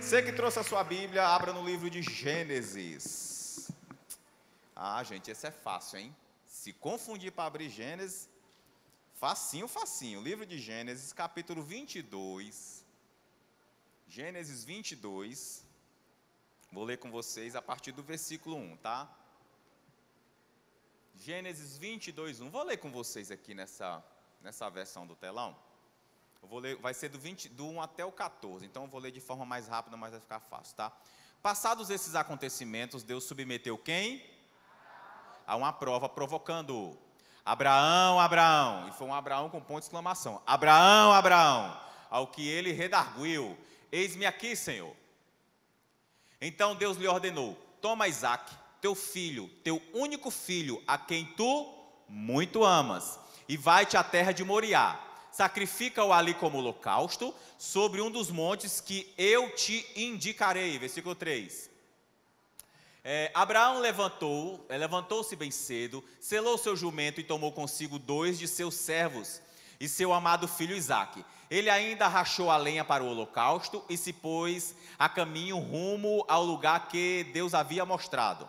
Você que trouxe a sua Bíblia, abra no livro de Gênesis. Ah, gente, esse é fácil, hein? Se confundir para abrir Gênesis, facinho, facinho. Livro de Gênesis, capítulo 22. Gênesis 22. Vou ler com vocês a partir do versículo 1, tá? Gênesis 22, 1. Vou ler com vocês aqui nessa versão do telão. Eu vou ler, vai ser do 1 até o 14, então eu vou ler de forma mais rápida, mas vai ficar fácil, tá? Passados esses acontecimentos, Deus submeteu quem? A uma prova, provocando-o. Abraão, Abraão, e foi um Abraão com ponto de exclamação. Abraão, Abraão, ao que ele redarguiu, eis-me aqui, Senhor. Então Deus lhe ordenou, toma Isaque, teu filho, teu único filho, a quem tu muito amas, e vai-te à terra de Moriá. Sacrifica-o ali como holocausto, sobre um dos montes que eu te indicarei. Versículo 3. Abraão levantou-se bem cedo, selou seu jumento e tomou consigo 2 de seus servos e seu amado filho Isaque. Ele ainda rachou a lenha para o holocausto e se pôs a caminho rumo ao lugar que Deus havia mostrado.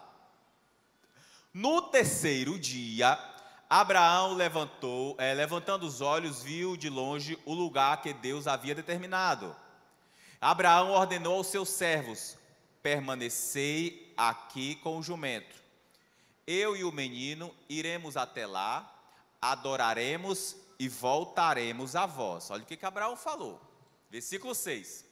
No terceiro dia, Abraão levantando os olhos, viu de longe o lugar que Deus havia determinado. Abraão ordenou aos seus servos, permanecei aqui com o jumento. Eu e o menino iremos até lá, adoraremos e voltaremos a vós. Olha o que Abraão falou. Versículo 6.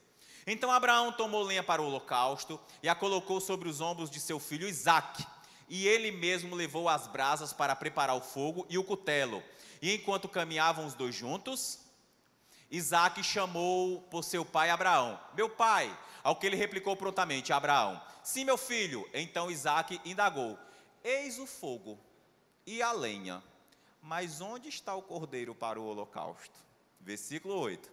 Então Abraão tomou lenha para o holocausto e a colocou sobre os ombros de seu filho Isaque. E ele mesmo levou as brasas para preparar o fogo e o cutelo. E enquanto caminhavam os dois juntos, Isaque chamou por seu pai Abraão. Meu pai, ao que ele replicou prontamente, Abraão, sim, meu filho. Então Isaque indagou, eis o fogo e a lenha, mas onde está o cordeiro para o holocausto? Versículo 8.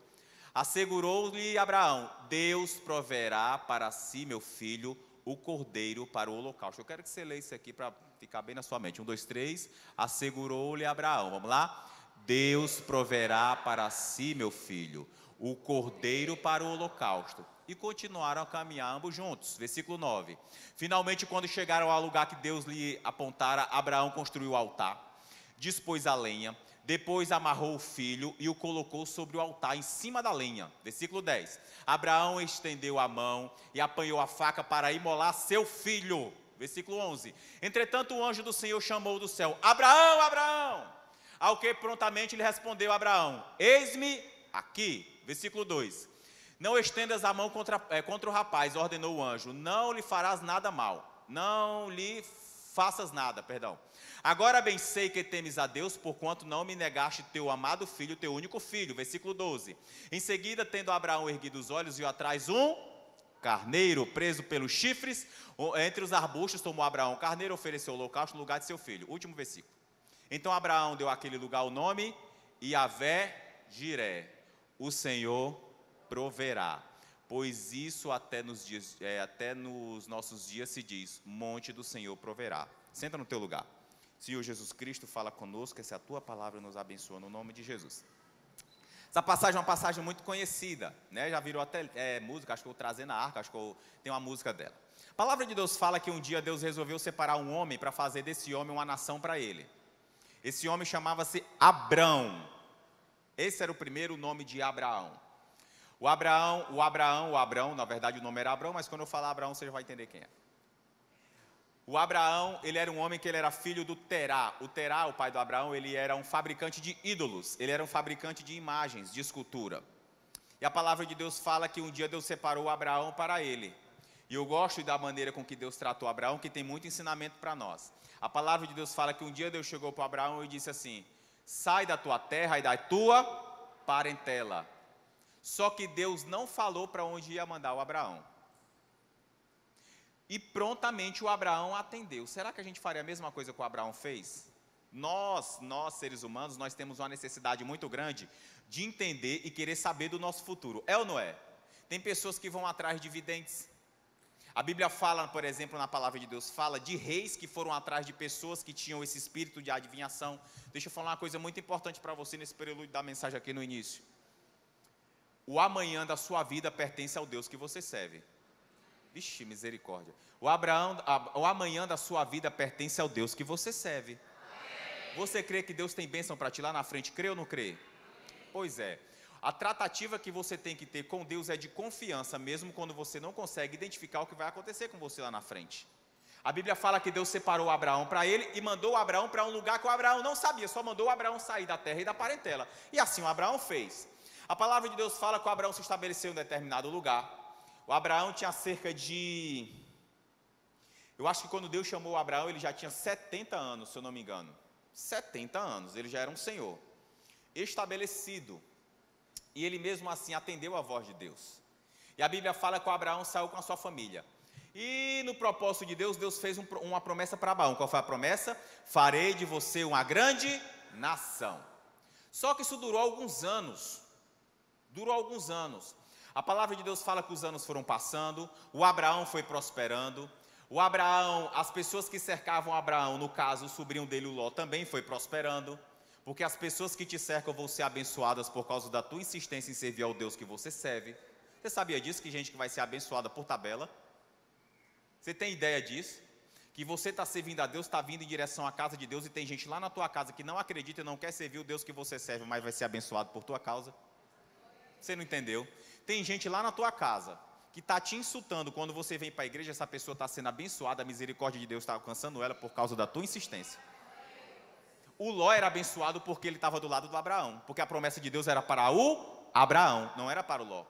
Assegurou-lhe Abraão, Deus proverá para si, meu filho, o cordeiro para o holocausto. Eu quero que você leia isso aqui para ficar bem na sua mente. 1, 2, 3. Assegurou-lhe Abraão. Vamos lá? Deus proverá para si, meu filho, o cordeiro para o holocausto. E continuaram a caminhar ambos juntos. Versículo 9. Finalmente, quando chegaram ao lugar que Deus lhe apontara, Abraão construiu o altar, dispôs a lenha, depois amarrou o filho e o colocou sobre o altar, em cima da lenha. Versículo 10. Abraão estendeu a mão e apanhou a faca para imolar seu filho. Versículo 11. Entretanto, o anjo do Senhor chamou do céu, Abraão, Abraão! Ao que prontamente lhe respondeu Abraão, eis-me aqui. Versículo 2. Não estendas a mão contra o rapaz, ordenou o anjo, não lhe farás nada mal, não lhe faças nada, perdão. Agora bem sei que temes a Deus, porquanto não me negaste teu amado filho, teu único filho. Versículo 12. Em seguida, tendo Abraão erguido os olhos, viu atrás um carneiro preso pelos chifres. Entre os arbustos tomou Abraão o carneiro, ofereceu o holocausto no lugar de seu filho. Último versículo. Então Abraão deu àquele lugar o nome Yavé-Jiré, o Senhor proverá. Pois isso até nos nossos dias se diz, monte do Senhor proverá. Senta no teu lugar. Senhor Jesus Cristo, fala conosco, essa é a tua palavra, nos abençoa no nome de Jesus. Essa passagem é uma passagem muito conhecida, né? Já virou até música, acho que eu Trazendo a Arca, acho que tem uma música dela. A palavra de Deus fala que um dia Deus resolveu separar um homem para fazer desse homem uma nação para ele. Esse homem chamava-se Abrão. Esse era o primeiro nome de Abraão. O Abraão, na verdade o nome era Abrão, mas quando eu falar Abraão você já vai entender quem é. O Abraão, ele era um homem que ele era filho do Terá. O Terá, o pai do Abraão, ele era um fabricante de ídolos. Ele era um fabricante de imagens, de escultura. E a palavra de Deus fala que um dia Deus separou Abraão para ele. E eu gosto da maneira com que Deus tratou Abraão, que tem muito ensinamento para nós. A palavra de Deus fala que um dia Deus chegou para Abraão e disse assim, sai da tua terra e da tua parentela. Só que Deus não falou para onde ia mandar o Abraão. E prontamente o Abraão atendeu. Será que a gente faria a mesma coisa que o Abraão fez? Nós seres humanos, nós temos uma necessidade muito grande de entender e querer saber do nosso futuro. É ou não é? Tem pessoas que vão atrás de videntes. A Bíblia fala, por exemplo, na palavra de Deus, fala de reis que foram atrás de pessoas que tinham esse espírito de adivinhação. Deixa eu falar uma coisa muito importante para você nesse período da mensagem aqui no início. O amanhã da sua vida pertence ao Deus que você serve. Vixe, misericórdia. O amanhã da sua vida pertence ao Deus que você serve. Você crê que Deus tem bênção para ti lá na frente? Crê ou não crê? Pois é. A tratativa que você tem que ter com Deus é de confiança, mesmo quando você não consegue identificar o que vai acontecer com você lá na frente. A Bíblia fala que Deus separou Abraão para ele e mandou o Abraão para um lugar que o Abraão não sabia, só mandou o Abraão sair da terra e da parentela. E assim o Abraão fez. A palavra de Deus fala que o Abraão se estabeleceu em um determinado lugar. O Abraão tinha cerca de... Eu acho que quando Deus chamou o Abraão, ele já tinha 70 anos, se eu não me engano. 70 anos, ele já era um senhor estabelecido. E ele mesmo assim atendeu a voz de Deus. E a Bíblia fala que o Abraão saiu com a sua família. E no propósito de Deus, Deus fez uma promessa para Abraão. Qual foi a promessa? Farei de você uma grande nação. Só que isso durou alguns anos. A palavra de Deus fala que os anos foram passando, o Abraão foi prosperando. O Abraão, as pessoas que cercavam Abraão, no caso o sobrinho dele, o Ló, também foi prosperando. Porque as pessoas que te cercam vão ser abençoadas por causa da tua insistência em servir ao Deus que você serve. Você sabia disso, que gente que vai ser abençoada por tabela? Você tem ideia disso? Que você está servindo a Deus, está vindo em direção à casa de Deus e tem gente lá na tua casa que não acredita e não quer servir o Deus que você serve, mas vai ser abençoado por tua causa? Você não entendeu? Tem gente lá na tua casa que está te insultando quando você vem para a igreja, essa pessoa está sendo abençoada, a misericórdia de Deus está alcançando ela por causa da tua insistência. O Ló era abençoado porque ele estava do lado do Abraão, porque a promessa de Deus era para o Abraão, não era para o Ló.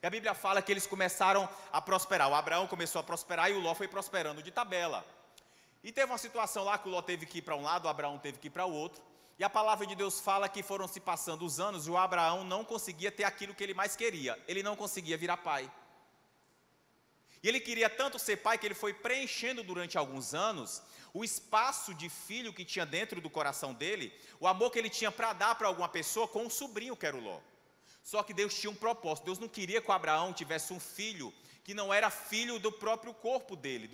E a Bíblia fala que eles começaram a prosperar, o Abraão começou a prosperar e o Ló foi prosperando de tabela. E teve uma situação lá que o Ló teve que ir para um lado, o Abraão teve que ir para o outro, e a palavra de Deus fala que foram se passando os anos e o Abraão não conseguia ter aquilo que ele mais queria, ele não conseguia virar pai. E ele queria tanto ser pai que ele foi preenchendo durante alguns anos o espaço de filho que tinha dentro do coração dele, o amor que ele tinha para dar para alguma pessoa com um sobrinho que era o Ló. Só que Deus tinha um propósito, Deus não queria que o Abraão tivesse um filho que não era filho do próprio corpo dele,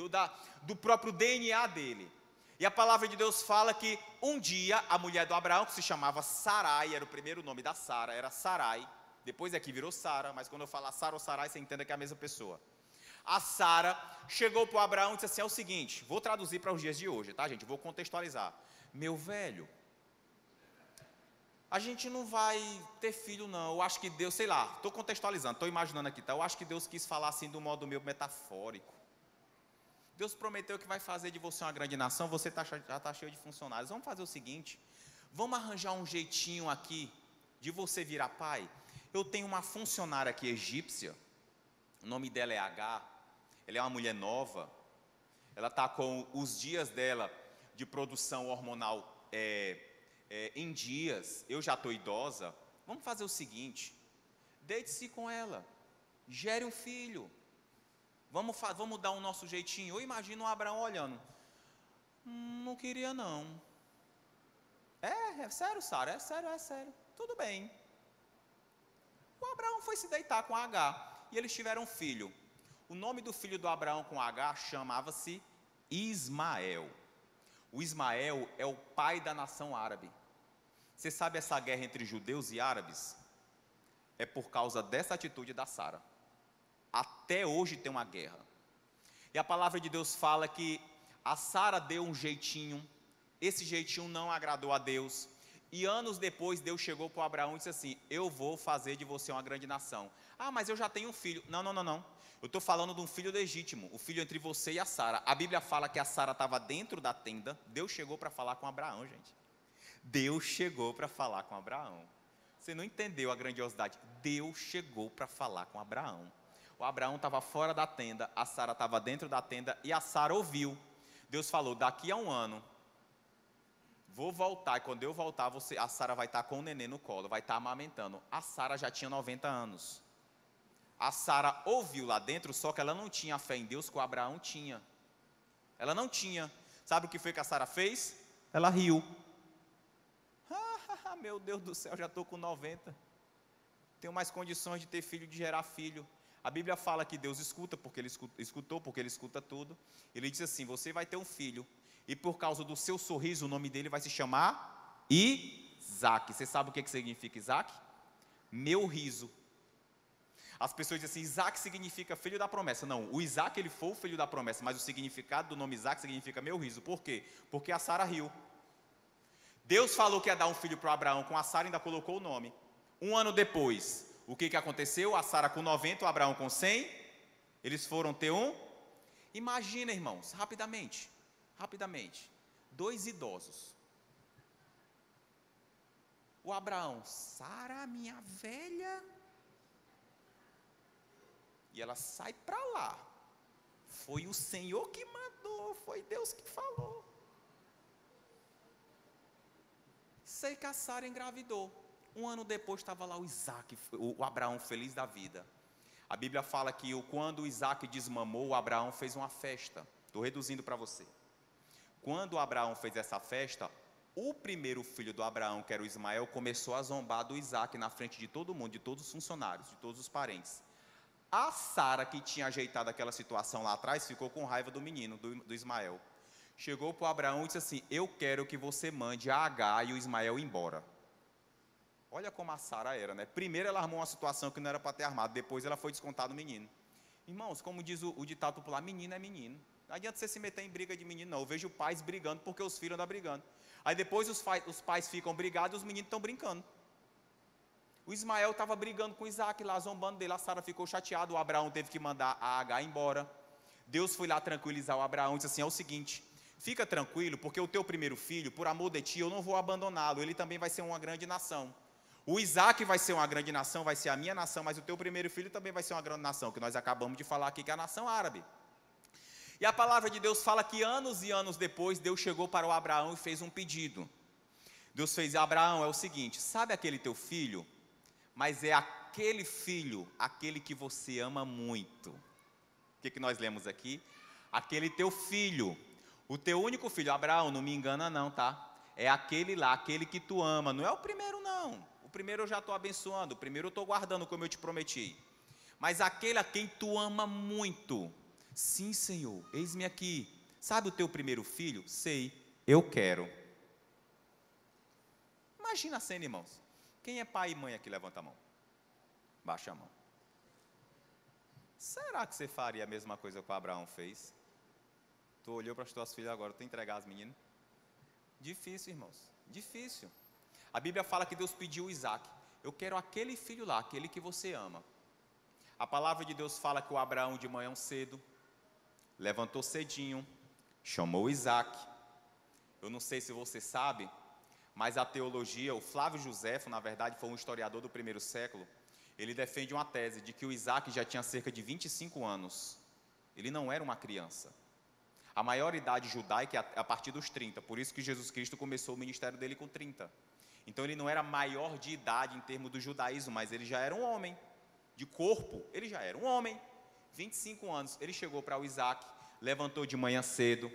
do próprio DNA dele. E a palavra de Deus fala que um dia a mulher do Abraão, que se chamava Sarai, era o primeiro nome da Sara, era Sarai, depois é que virou Sara, mas quando eu falar Sara ou Sarai, você entenda que é a mesma pessoa. A Sara chegou para o Abraão e disse assim, é o seguinte, vou traduzir para os dias de hoje, tá gente, vou contextualizar. Meu velho, a gente não vai ter filho não, eu acho que Deus, sei lá, estou contextualizando, estou imaginando aqui, tá? Eu acho que Deus quis falar assim do modo meio metafórico. Deus prometeu que vai fazer de você uma grande nação, você já está cheio de funcionários. Vamos fazer o seguinte, vamos arranjar um jeitinho aqui de você virar pai. Eu tenho uma funcionária aqui egípcia, o nome dela é Agar, ela é uma mulher nova, ela está com os dias dela de produção hormonal em dias, eu já estou idosa, vamos fazer o seguinte, deite-se com ela, gere um filho, vamos dar o nosso jeitinho. Eu imagino o Abraão olhando, não queria não. É sério, Sara, é sério, tudo bem. O Abraão foi se deitar com a Agar, e eles tiveram um filho. O nome do filho do Abraão com Agar chamava-se Ismael. O Ismael é o pai da nação árabe. Você sabe essa guerra entre judeus e árabes? É por causa dessa atitude da Sara. Até hoje tem uma guerra. E a palavra de Deus fala que a Sara deu um jeitinho, esse jeitinho não agradou a Deus, e anos depois Deus chegou para o Abraão e disse assim, eu vou fazer de você uma grande nação. Ah, mas eu já tenho um filho. Não. Eu estou falando de um filho legítimo, o filho entre você e a Sara. A Bíblia fala que a Sara estava dentro da tenda, Deus chegou para falar com Abraão, gente. Deus chegou para falar com Abraão. Você não entendeu a grandiosidade. Deus chegou para falar com Abraão. O Abraão estava fora da tenda, a Sara estava dentro da tenda e a Sara ouviu. Deus falou, daqui a um ano, vou voltar e quando eu voltar, a Sara vai estar com o neném no colo, vai estar amamentando. A Sara já tinha 90 anos. A Sara ouviu lá dentro, só que ela não tinha fé em Deus que o Abraão tinha. Ela não tinha. Sabe o que foi que a Sara fez? Ela riu. Meu Deus do céu, já estou com 90. Tenho mais condições de ter filho, de gerar filho. A Bíblia fala que Deus escuta, porque Ele escutou, porque Ele escuta tudo. Ele diz assim, você vai ter um filho, e por causa do seu sorriso, o nome dele vai se chamar Isaac. Você sabe o que significa Isaac? Meu riso. As pessoas dizem assim, Isaac significa filho da promessa. Não, o Isaac ele foi o filho da promessa, mas o significado do nome Isaac significa meu riso. Por quê? Porque a Sara riu. Deus falou que ia dar um filho para Abraão, com a Sara ainda colocou o nome. Um ano depois, o que aconteceu? A Sara com 90, o Abraão com 100, eles foram ter um. Imagina, irmãos, rapidamente, dois idosos. O Abraão, Sara, minha velha, e ela sai para lá. Foi o Senhor que mandou, foi Deus que falou. Sei que a Sara engravidou. Um ano depois estava lá o Isaac, o Abraão feliz da vida. A Bíblia fala que quando o Isaac desmamou, o Abraão fez uma festa. Estou reduzindo para você. Quando o Abraão fez essa festa, o primeiro filho do Abraão, que era o Ismael, começou a zombar do Isaac na frente de todo mundo, de todos os funcionários, de todos os parentes. A Sara, que tinha ajeitado aquela situação lá atrás, ficou com raiva do menino, do Ismael. Chegou para o Abraão e disse assim, eu quero que você mande a Agar e o Ismael embora. Olha como a Sara era, né? Primeiro ela armou uma situação que não era para ter armado, depois ela foi descontar no menino. Irmãos, como diz o ditado popular, menino é menino. Não adianta você se meter em briga de menino, não. Eu vejo pais brigando porque os filhos andam brigando. Aí depois os pais ficam brigados e os meninos estão brincando. O Ismael estava brigando com o Isaac lá, zombando dele. A Sara ficou chateada, o Abraão teve que mandar a Agar embora. Deus foi lá tranquilizar o Abraão e disse assim, é o seguinte, fica tranquilo, porque o teu primeiro filho, por amor de ti, eu não vou abandoná-lo, ele também vai ser uma grande nação. O Isaac vai ser uma grande nação, vai ser a minha nação, mas o teu primeiro filho também vai ser uma grande nação, que nós acabamos de falar aqui, que é a nação árabe. E a palavra de Deus fala que anos e anos depois, Deus chegou para o Abraão e fez um pedido. Deus fez, Abraão, é o seguinte, sabe aquele teu filho? Mas é aquele filho, aquele que você ama muito. O que nós lemos aqui? Aquele teu filho, o teu único filho. Abraão, não me engana não, tá? É aquele lá, aquele que tu ama, não é o primeiro não. O primeiro eu já estou abençoando, o primeiro eu estou guardando como eu te prometi. Mas aquele a quem tu ama muito. Sim, Senhor, eis-me aqui. Sabe o teu primeiro filho? Sei, eu quero. Imagina a cena, irmãos. Quem é pai e mãe aqui? Levanta a mão. Baixa a mão. Será que você faria a mesma coisa que o Abraão fez? Tu olhou para as tuas filhas agora, tu entregar as meninas? Difícil, irmãos, difícil. A Bíblia fala que Deus pediu Isaac. Eu quero aquele filho lá, aquele que você ama. A palavra de Deus fala que o Abraão de manhã cedo, levantou cedinho, chamou Isaac. Eu não sei se você sabe, mas a teologia, o Flávio Josefo, na verdade, foi um historiador do primeiro século, ele defende uma tese de que o Isaac já tinha cerca de 25 anos. Ele não era uma criança. A maior idade judaica é a partir dos 30, por isso que Jesus Cristo começou o ministério dele com 30. Então ele não era maior de idade em termos do judaísmo, mas ele já era um homem, de corpo, ele já era um homem. 25 anos, ele chegou para o Isaac, levantou de manhã cedo,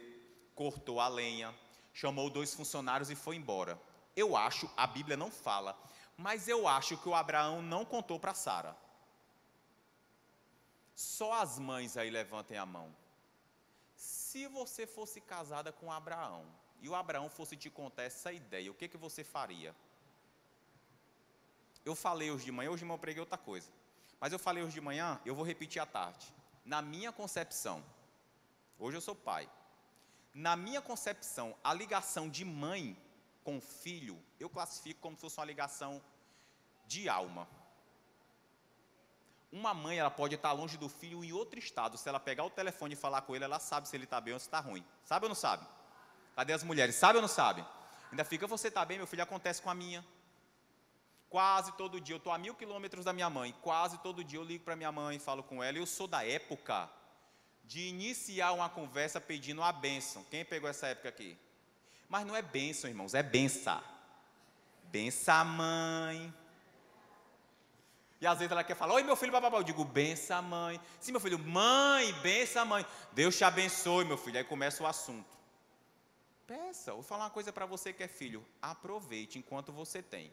cortou a lenha, chamou 2 funcionários e foi embora. Eu acho, a Bíblia não fala, mas eu acho que o Abraão não contou para Sara. Só as mães aí levantem a mão. Se você fosse casada com Abraão, e o Abraão fosse te contar essa ideia, o que você faria? Eu falei hoje de manhã eu preguei outra coisa. Mas eu falei hoje de manhã, eu vou repetir à tarde. Na minha concepção, hoje eu sou pai. Na minha concepção, a ligação de mãe com filho, eu classifico como se fosse uma ligação de alma. Uma mãe, ela pode estar longe do filho em outro estado. Se ela pegar o telefone e falar com ele, ela sabe se ele está bem ou se está ruim. Sabe ou não sabe? Cadê as mulheres? Sabe ou não sabe? Ainda fica, você está bem, meu filho? Acontece com a minha. Quase todo dia, eu estou a 1000 quilômetros da minha mãe, quase todo dia eu ligo para minha mãe, falo com ela. Eu sou da época de iniciar uma conversa pedindo a bênção. Quem pegou essa época aqui? Mas não é bênção, irmãos, é benção. Benção, mãe. E às vezes ela quer falar, oi meu filho, bababá. Eu digo, benção, mãe. Sim, meu filho, mãe, benção, mãe. Deus te abençoe, meu filho. Aí começa o assunto. Peça, vou falar uma coisa para você que é filho. Aproveite enquanto você tem.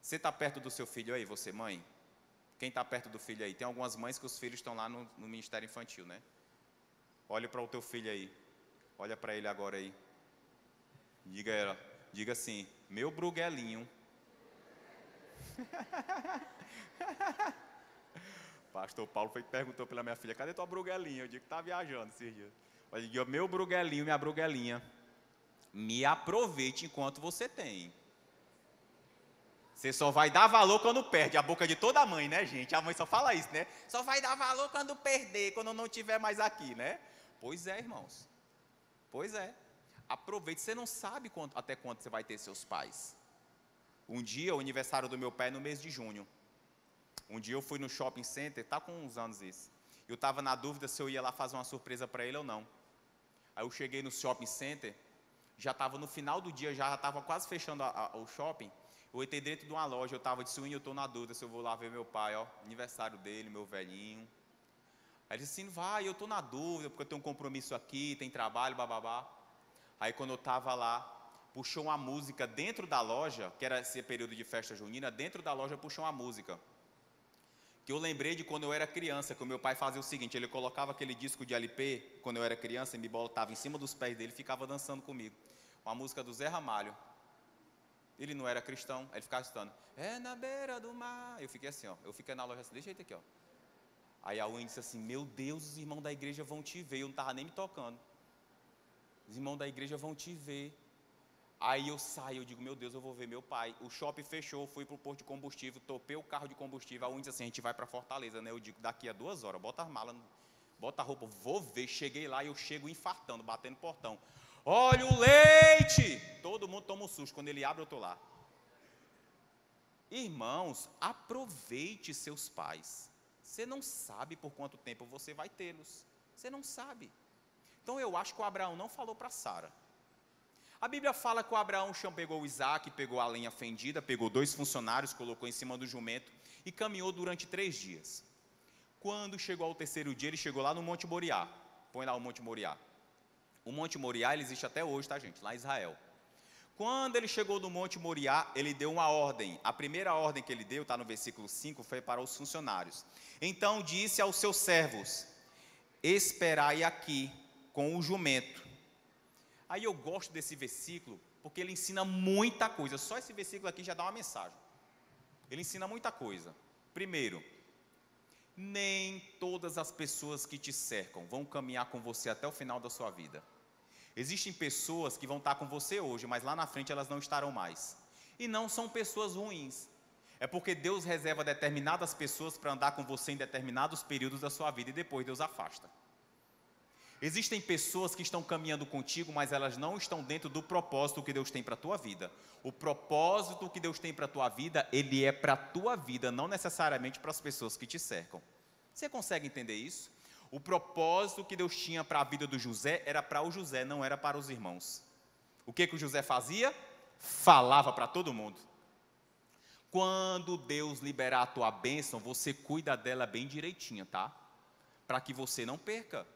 Você está perto do seu filho aí, você mãe? Quem está perto do filho aí? Tem algumas mães que os filhos estão lá no Ministério Infantil, né? Olha para o teu filho aí. Olha para ele agora aí. Diga assim, meu bruguelinho. Pastor Paulo perguntou pela minha filha, cadê tua bruguelinha? Eu digo que tá viajando esses dias. Eu digo, meu bruguelinho, minha bruguelinha, me aproveite enquanto você tem. Você só vai dar valor quando perde. A boca de toda mãe, né, gente? A mãe só fala isso, né? Só vai dar valor quando perder, quando não estiver mais aqui, né? Pois é, irmãos. Pois é. Aproveite. Você não sabe até quando você vai ter seus pais. Um dia, o aniversário do meu pai é no mês de junho. Um dia eu fui no shopping center, tá com uns anos isso. Eu estava na dúvida se eu ia lá fazer uma surpresa para ele ou não. Aí eu cheguei no shopping center, já estava no final do dia, já estava quase fechando o shopping. Eu entrei dentro de uma loja, eu estava de swing, eu estou na dúvida se eu vou lá ver meu pai, ó, aniversário dele, meu velhinho. Aí ele disse assim, vai, eu estou na dúvida, porque eu tenho um compromisso aqui, tem trabalho, bababá. Aí quando eu estava lá, puxou uma música dentro da loja, que era esse período de festa junina, dentro da loja puxou uma música. Que eu lembrei de quando eu era criança, que o meu pai fazia o seguinte, ele colocava aquele disco de LP, quando eu era criança, e me botava em cima dos pés dele e ficava dançando comigo. Uma música do Zé Ramalho. Ele não era cristão, aí ele ficava escutando, é na beira do mar. Eu fiquei assim, ó, eu fiquei na loja assim, desse jeito aqui, ó. Aí a Wynne disse assim, meu Deus, os irmãos da igreja vão te ver, eu não estava nem me tocando. Os irmãos da igreja vão te ver. Aí eu saio, eu digo, meu Deus, eu vou ver meu pai. O shopping fechou, fui para o posto de combustível, topei o carro de combustível. A Wynne disse assim, a gente vai para Fortaleza, né? Eu digo, daqui a 2 horas, bota as malas, bota a roupa, vou ver. Cheguei lá e eu chego infartando, batendo no portão. Olha o leite! Todo mundo toma um susto, quando ele abre eu estou lá. Irmãos, aproveite seus pais. Você não sabe por quanto tempo você vai tê-los. Você não sabe. Então eu acho que o Abraão não falou para Sara. A Bíblia fala que o Abraão pegou o Isaac, pegou a lenha fendida, pegou 2 funcionários, colocou em cima do jumento e caminhou durante 3 dias. Quando chegou ao 3º dia, ele chegou lá no Monte Moriá. Põe lá o Monte Moriá. O Monte Moriá, ele existe até hoje, tá, gente? Lá em Israel. Quando ele chegou no Monte Moriá, ele deu uma ordem. A primeira ordem que ele deu, está no versículo 5, foi para os funcionários. Então disse aos seus servos, esperai aqui com o jumento. Aí eu gosto desse versículo, porque ele ensina muita coisa. Só esse versículo aqui já dá uma mensagem. Ele ensina muita coisa. Primeiro, nem todas as pessoas que te cercam vão caminhar com você até o final da sua vida. Existem pessoas que vão estar com você hoje, mas lá na frente elas não estarão mais. E não são pessoas ruins. É porque Deus reserva determinadas pessoas para andar com você em determinados períodos da sua vida e depois Deus afasta. Existem pessoas que estão caminhando contigo, mas elas não estão dentro do propósito que Deus tem para a tua vida. O propósito que Deus tem para a tua vida, ele é para a tua vida, não necessariamente para as pessoas que te cercam. Você consegue entender isso? O propósito que Deus tinha para a vida do José era para o José, não era para os irmãos. O que o José fazia? Falava para todo mundo. Quando Deus liberar a tua bênção, você cuida dela bem direitinha, tá? Para que você não perca.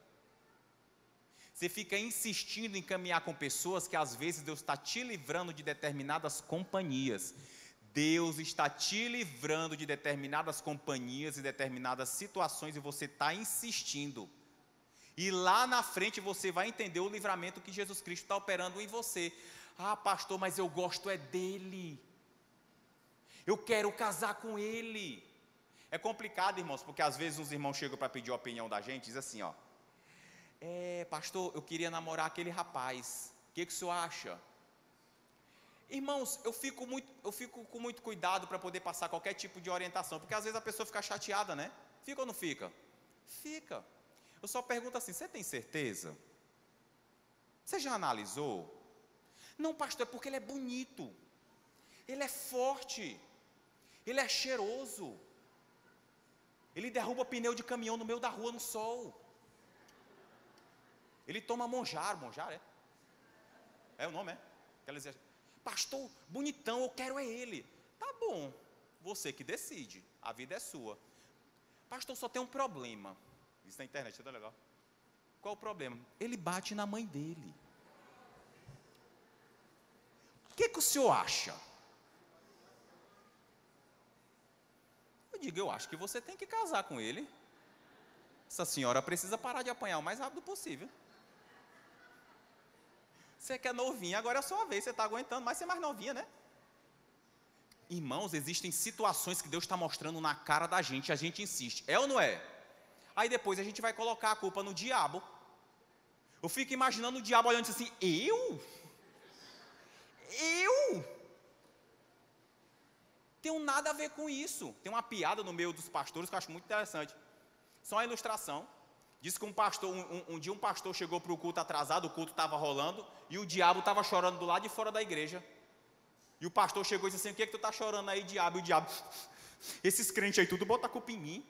Você fica insistindo em caminhar com pessoas que às vezes Deus está te livrando de determinadas companhias. Deus está te livrando de determinadas companhias e determinadas situações e você está insistindo. E lá na frente você vai entender o livramento que Jesus Cristo está operando em você. Ah, pastor, mas eu gosto é dele. Eu quero casar com ele. É complicado, irmãos, porque às vezes uns irmãos chegam para pedir a opinião da gente e dizem assim, ó. Pastor, eu queria namorar aquele rapaz. O que o senhor acha? Irmãos, eu fico com muito cuidado para poder passar qualquer tipo de orientação, porque às vezes a pessoa fica chateada, né? Fica ou não fica? Fica. Eu só pergunto assim, você tem certeza? Você já analisou? Não, pastor, é porque ele é bonito. Ele é forte. Ele é cheiroso. Ele derruba pneu de caminhão no meio da rua no sol. Ele toma Monjaro é? É o nome, é? Pastor, bonitão, eu quero é ele. Tá bom, você que decide, a vida é sua. Pastor, só tem um problema. Isso na internet, tá legal? Qual o problema? Ele bate na mãe dele. O que o senhor acha? Eu digo, eu acho que você tem que casar com ele. Essa senhora precisa parar de apanhar o mais rápido possível. Você que é novinha, agora é a sua vez, você está aguentando, mas você é mais novinha, né? Irmãos, existem situações que Deus está mostrando na cara da gente, a gente insiste. É ou não é? Aí depois a gente vai colocar a culpa no diabo. Eu fico imaginando o diabo olhando assim, eu? Tenho nada a ver com isso. Tem uma piada no meio dos pastores que eu acho muito interessante. Só uma ilustração. Diz que um dia um pastor chegou para o culto atrasado, o culto estava rolando, e o diabo estava chorando do lado de fora da igreja. E o pastor chegou e disse assim, o que é que tu está chorando aí, diabo? E o diabo, esses crentes aí tudo bota a culpa em mim.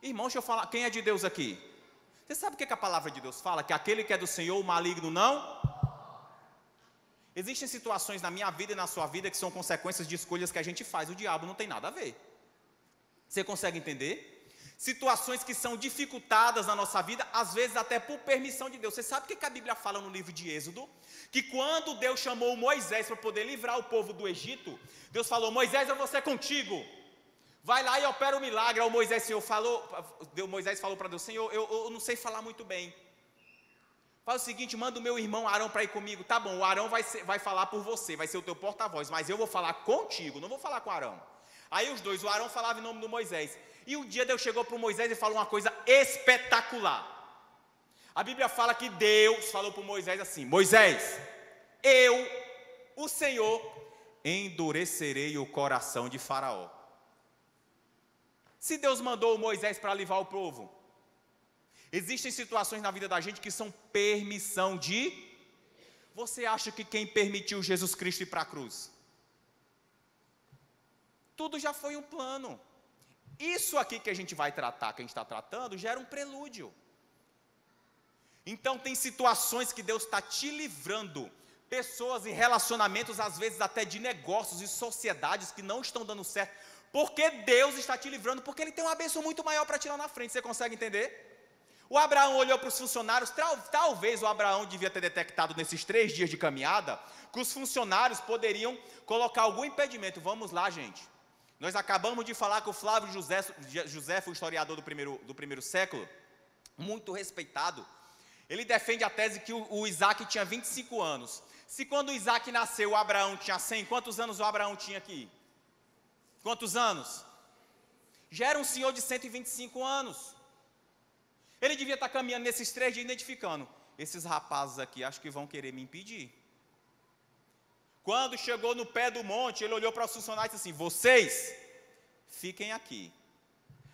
Irmão, deixa eu falar, quem é de Deus aqui? Você sabe o que a palavra de Deus fala? Que aquele que é do Senhor, o maligno não? Existem situações na minha vida e na sua vida que são consequências de escolhas que a gente faz. O diabo não tem nada a ver. Você consegue entender? Situações que são dificultadas na nossa vida, às vezes até por permissão de Deus. Você sabe o que a Bíblia fala no livro de Êxodo? Que quando Deus chamou Moisés para poder livrar o povo do Egito, Deus falou, Moisés, eu vou ser contigo. Vai lá e opera o milagre. Aí Moisés falou para Deus, Senhor, eu não sei falar muito bem. Faz o seguinte, manda o meu irmão Arão para ir comigo. Tá bom, o Arão vai falar por você, vai ser o teu porta-voz, mas eu vou falar contigo, não vou falar com o Arão. Aí os dois, o Arão falava em nome do Moisés. E um dia Deus chegou para o Moisés e falou uma coisa espetacular. A Bíblia fala que Deus falou para o Moisés assim, Moisés, eu, o Senhor, endurecerei o coração de Faraó. Se Deus mandou Moisés para livrar o povo, existem situações na vida da gente que são permissão de... Você acha que quem permitiu Jesus Cristo ir para a cruz? Tudo já foi um plano. Isso aqui que a gente vai tratar, que a gente está tratando, já era um prelúdio. Então tem situações que Deus está te livrando. Pessoas e relacionamentos, às vezes até de negócios e sociedades que não estão dando certo. Porque Deus está te livrando, porque Ele tem uma bênção muito maior para te lá na frente. Você consegue entender? O Abraão olhou para os funcionários, talvez o Abraão devia ter detectado nesses 3 dias de caminhada, que os funcionários poderiam colocar algum impedimento. Vamos lá, gente. Nós acabamos de falar que o Flávio José foi o historiador do primeiro século, muito respeitado. Ele defende a tese que o Isaac tinha 25 anos. Se quando o Isaac nasceu, o Abraão tinha 100, quantos anos o Abraão tinha aqui? Quantos anos? Já era um senhor de 125 anos. Ele devia estar caminhando nesses 3 dias, identificando. Esses rapazes aqui, acho que vão querer me impedir. Quando chegou no pé do monte, ele olhou para os funcionários e disse assim, vocês, fiquem aqui.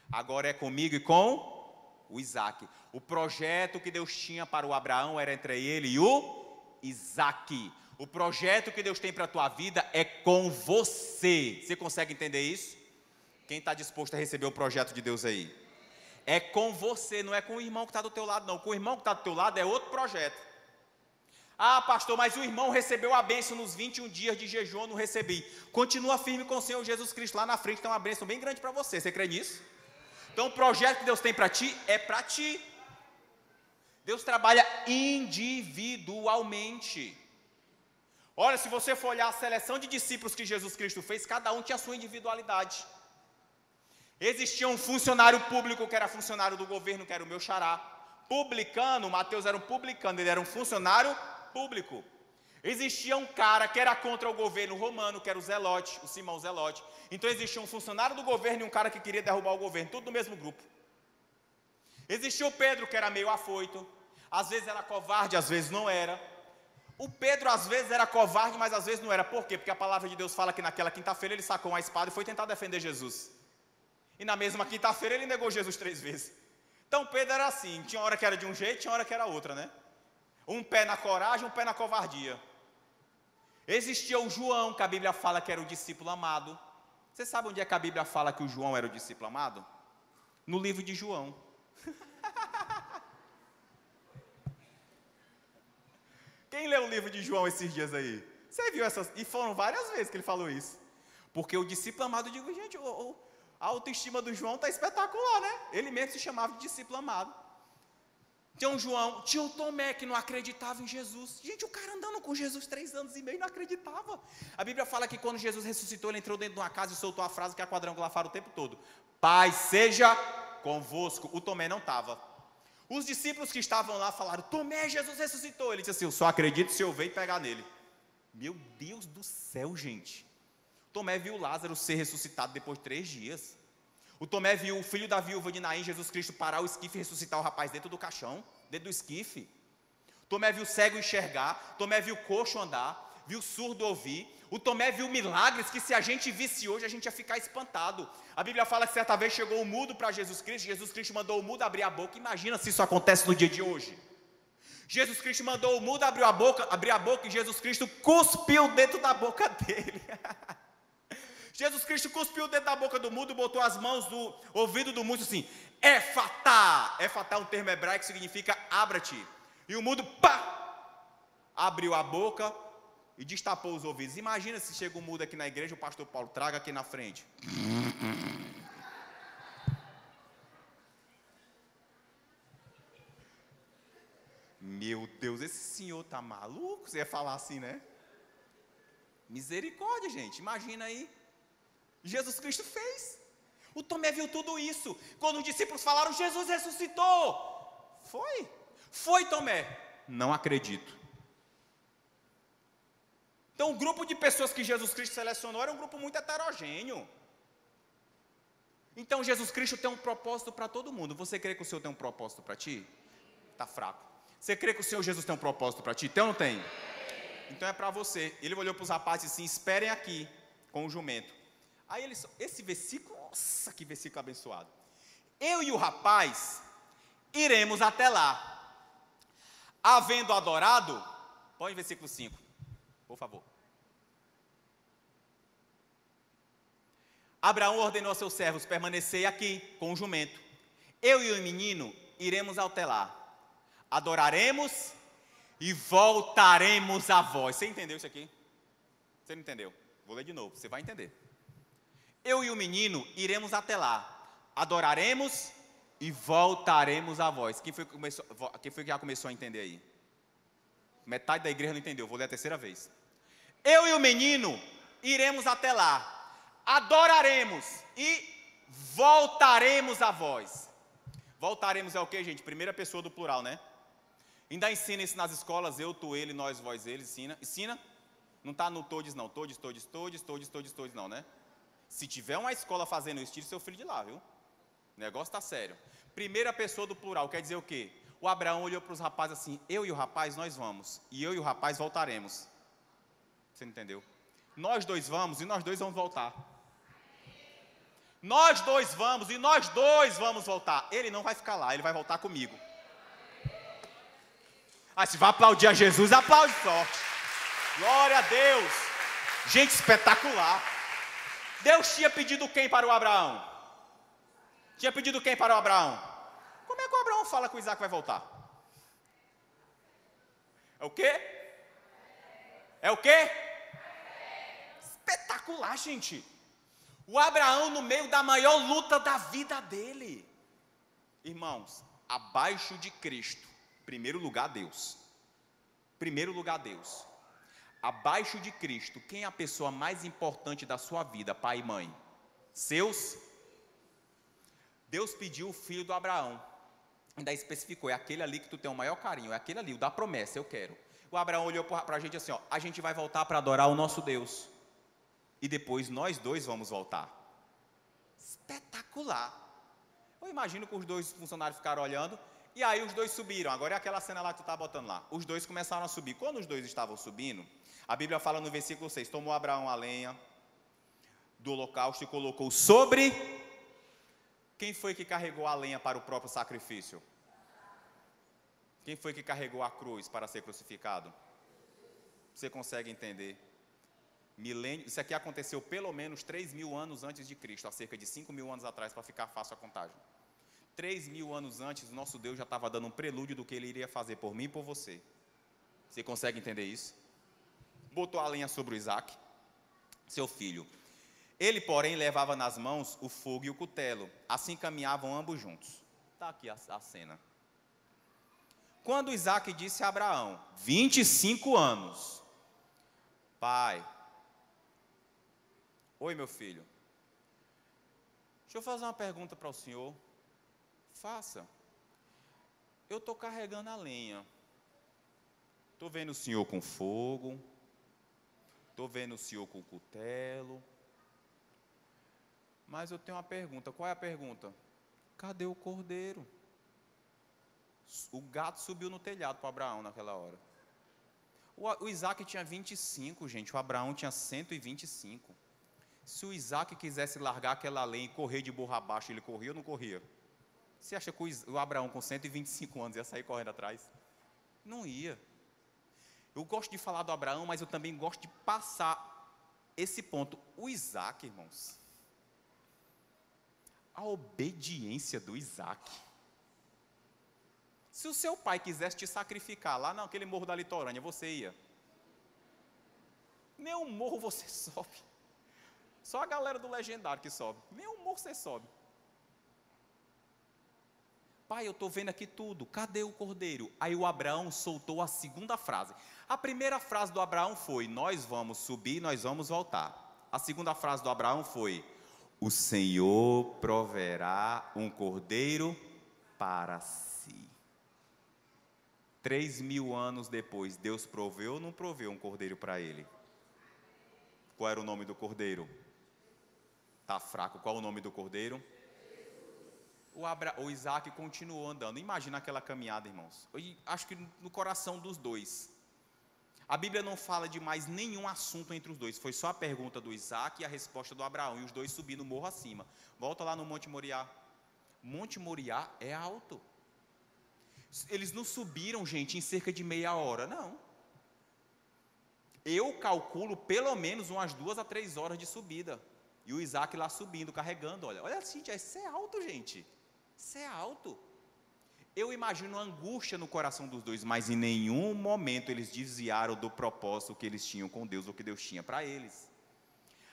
Agora é comigo e com o Isaac. O projeto que Deus tinha para o Abraão era entre ele e o Isaac. O projeto que Deus tem para a tua vida é com você. Você consegue entender isso? Quem está disposto a receber o projeto de Deus aí? É com você, não é com o irmão que está do teu lado, não. Com o irmão que está do teu lado é outro projeto. Ah, pastor, mas o irmão recebeu a bênção nos 21 dias de jejum, eu não recebi. Continua firme com o Senhor Jesus Cristo. Lá na frente tem uma bênção bem grande para você. Você crê nisso? Então o projeto que Deus tem para ti é para ti. Deus trabalha individualmente. Olha, se você for olhar a seleção de discípulos que Jesus Cristo fez, cada um tinha a sua individualidade. Existia um funcionário público que era funcionário do governo, que era o meu xará. Publicano, Mateus era um publicano, ele era um funcionário público. Existia um cara que era contra o governo romano, que era o Zelote, o Simão Zelote. Então existia um funcionário do governo e um cara que queria derrubar o governo, tudo no mesmo grupo. Existia o Pedro, que era meio afoito, às vezes era covarde, às vezes não era. O Pedro às vezes era covarde, mas às vezes não era. Por quê? Porque a palavra de Deus fala que naquela quinta-feira ele sacou uma espada e foi tentar defender Jesus. E na mesma quinta-feira ele negou Jesus 3 vezes. Então Pedro era assim, tinha hora que era de um jeito, tinha hora que era outra, né? Um pé na coragem, um pé na covardia. Existia o João, que a Bíblia fala que era o discípulo amado. Você sabe onde é que a Bíblia fala que o João era o discípulo amado? No livro de João. Quem leu o livro de João esses dias aí? Você viu essas? E foram várias vezes que ele falou isso. Porque o discípulo amado, eu digo, gente, a autoestima do João está espetacular, né? Ele mesmo se chamava de discípulo amado. Tinha um João, tinha o Tomé que não acreditava em Jesus. Gente, o cara andando com Jesus 3 anos e meio não acreditava. A Bíblia fala que quando Jesus ressuscitou, ele entrou dentro de uma casa e soltou a frase que a quadrangular fala o tempo todo. Paz seja convosco. O Tomé não estava. Os discípulos que estavam lá falaram, Tomé, Jesus ressuscitou. Ele disse assim, eu só acredito se eu ver e pegar nele. Meu Deus do céu, gente. Tomé viu Lázaro ser ressuscitado depois de 3 dias. O Tomé viu o filho da viúva de Naim, Jesus Cristo, parar o esquife e ressuscitar o rapaz dentro do caixão, dentro do esquife. Tomé viu o cego enxergar, Tomé viu o coxo andar, viu o surdo ouvir. O Tomé viu milagres que se a gente visse hoje, a gente ia ficar espantado. A Bíblia fala que certa vez chegou o mudo para Jesus Cristo mandou o mudo abrir a boca. Imagina se isso acontece no dia de hoje. Jesus Cristo mandou o mudo abrir a boca e Jesus Cristo cuspiu dentro da boca dele. Jesus Cristo cuspiu dentro da boca do mudo, botou as mãos no ouvido do mudo assim, Efatá. Efatá é um termo hebraico que significa abra-te. E o mudo, pá, abriu a boca e destapou os ouvidos. Imagina se chega um mudo aqui na igreja, o pastor Paulo, traga aqui na frente. Meu Deus, esse senhor tá maluco? Você ia falar assim, né? Misericórdia, gente, imagina aí. Jesus Cristo fez. O Tomé viu tudo isso. Quando os discípulos falaram, Jesus ressuscitou. Foi Tomé. Não acredito. Então o grupo de pessoas que Jesus Cristo selecionou era um grupo muito heterogêneo. Então Jesus Cristo tem um propósito para todo mundo. Você crê que o Senhor tem um propósito para ti? Está fraco. Você crê que o Senhor Jesus tem um propósito para ti? Tem ou não tem? Então é para você. Ele olhou para os rapazes e disse, esperem aqui com o jumento. Aí esse versículo, nossa, que versículo abençoado. Eu e o rapaz iremos até lá. Havendo adorado, põe versículo 5, por favor. Abraão ordenou a seus servos, permanecei aqui com o jumento. Eu e o menino iremos até lá. Adoraremos e voltaremos a vós. Você entendeu isso aqui? Você não entendeu? Vou ler de novo, você vai entender. Eu e o menino iremos até lá. Adoraremos e voltaremos a vós. Quem foi que já começou a entender aí? Metade da igreja não entendeu, vou ler a terceira vez. Eu e o menino iremos até lá. Adoraremos e voltaremos a vós. Voltaremos é o que, gente? Primeira pessoa do plural, né? Ainda ensina isso nas escolas, eu, tu, ele, nós, vós, eles, ensina? Não está no todes não, todes não, né? Se tiver uma escola fazendo isso, tire seu filho de lá, viu? O negócio está sério. Primeira pessoa do plural, quer dizer o quê? O Abraão olhou para os rapazes assim, eu e o rapaz nós vamos, e eu e o rapaz voltaremos. Você não entendeu? Nós dois vamos e nós dois vamos voltar. Nós dois vamos e nós dois vamos voltar. Ele não vai ficar lá, ele vai voltar comigo. Ah, se vai aplaudir a Jesus, aplaude só. Glória a Deus. Gente espetacular. Deus tinha pedido quem para o Abraão? Tinha pedido quem para o Abraão? Como é que o Abraão fala que o Isaac vai voltar? É o quê? É o quê? Espetacular, gente. O Abraão no meio da maior luta da vida dele. Irmãos, abaixo de Cristo, primeiro lugar Deus. Primeiro lugar Deus. Abaixo de Cristo, quem é a pessoa mais importante da sua vida, pai e mãe? Seus? Deus pediu o filho do Abraão. Ainda especificou, é aquele ali que tu tem o maior carinho, é aquele ali, o da promessa, eu quero. O Abraão olhou para a gente assim, ó, a gente vai voltar para adorar o nosso Deus. E depois nós dois vamos voltar. Espetacular. Eu imagino que os dois funcionários ficaram olhando, e aí os dois subiram. Agora é aquela cena lá que tu está botando lá. Os dois começaram a subir. Quando os dois estavam subindo, a Bíblia fala no versículo 6, tomou Abraão a lenha do holocausto e colocou sobre... Quem foi que carregou a lenha para o próprio sacrifício? Quem foi que carregou a cruz para ser crucificado? Você consegue entender? Isso aqui aconteceu pelo menos 3.000 anos antes de Cristo, há cerca de 5.000 anos atrás, para ficar fácil a contagem. 3.000 anos antes, nosso Deus já estava dando um prelúdio do que Ele iria fazer por mim e por você. Você consegue entender isso? Botou a lenha sobre o Isaac, seu filho. Ele, porém, levava nas mãos o fogo e o cutelo. Assim caminhavam ambos juntos. Está aqui a cena. Quando Isaac disse a Abraão, 25 anos, pai, oi meu filho, deixa eu fazer uma pergunta para o senhor. Faça. Eu estou carregando a lenha. Estou vendo o senhor com fogo. Estou vendo o senhor com o cutelo. Mas eu tenho uma pergunta. Qual é a pergunta? Cadê o cordeiro? O gato subiu no telhado para Abraão naquela hora. O Isaac tinha 25, gente. O Abraão tinha 125. Se o Isaac quisesse largar aquela lenha e correr de burro abaixo, ele corria ou não corria? Você acha que o Abraão com 125 anos ia sair correndo atrás? Não ia. Eu gosto de falar do Abraão, mas eu também gosto de passar esse ponto. O Isaac, irmãos, a obediência do Isaac. Se o seu pai quisesse te sacrificar lá naquele morro da litorânea, você ia? Nenhum morro você sobe. Só a galera do legendário que sobe. Nenhum morro você sobe. Pai, eu estou vendo aqui tudo. Cadê o cordeiro? Aí o Abraão soltou a segunda frase. A primeira frase do Abraão foi: nós vamos subir, nós vamos voltar. A segunda frase do Abraão foi: o Senhor proverá um cordeiro para si. 3.000 anos depois, Deus proveu ou não proveu um cordeiro para ele? Qual era o nome do cordeiro? Está fraco. Qual o nome do cordeiro? O Isaac continuou andando. Imagina aquela caminhada, irmãos. Eu acho que no coração dos dois. A Bíblia não fala de mais nenhum assunto entre os dois. Foi só a pergunta do Isaac e a resposta do Abraão. E os dois subindo o morro acima. Volta lá no Monte Moriá. Monte Moriá é alto. Eles não subiram, gente, em cerca de meia hora. Não. Eu calculo pelo menos umas 2 a 3 horas de subida. E o Isaac lá subindo, carregando. Olha assim, isso é alto, gente. Isso é alto. Eu imagino a angústia no coração dos dois, mas em nenhum momento eles desviaram do propósito que eles tinham com Deus, ou que Deus tinha para eles.